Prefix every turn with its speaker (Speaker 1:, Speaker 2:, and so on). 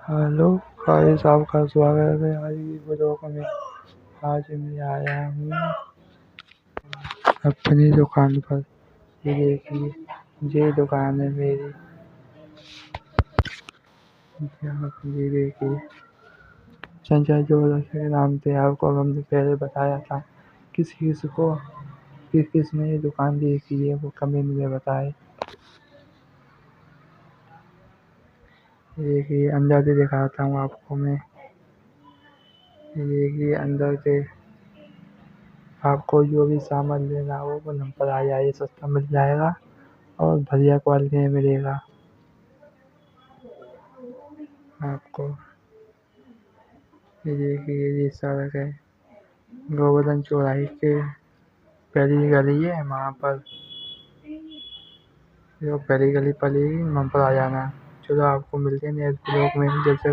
Speaker 1: Hello guys, आपका स्वागत है आज की ब्लॉग में। आज मैं आया हूँ अपनी दुकान पर। ये देखिए, ये दुकान है मेरी। यहाँ पर ये देखिए, संजय ज्वेलर्स के नाम से आपको हमने पहले बताया था। किसी को किसने ये दुकान देखी है वो कमेंट में बताए। ये देखिए, अंदर से दिखाता हूँ आपको मैं। ये देखिए, अंदर से आपको जो भी सामान लेना हो वो नंबर आ जाए, सस्ता मिल जाएगा और बढ़िया क्वालिटी में मिलेगा आपको। ये देखिए, ये सड़क है, गोवर्धन चौराहे के पहली गली है वहाँ पर। जो पहली गली पड़ेगी वहाँ पर आ जाना। चलो, आपको मिलते हैं नेक्स्ट ब्लॉग में। जब से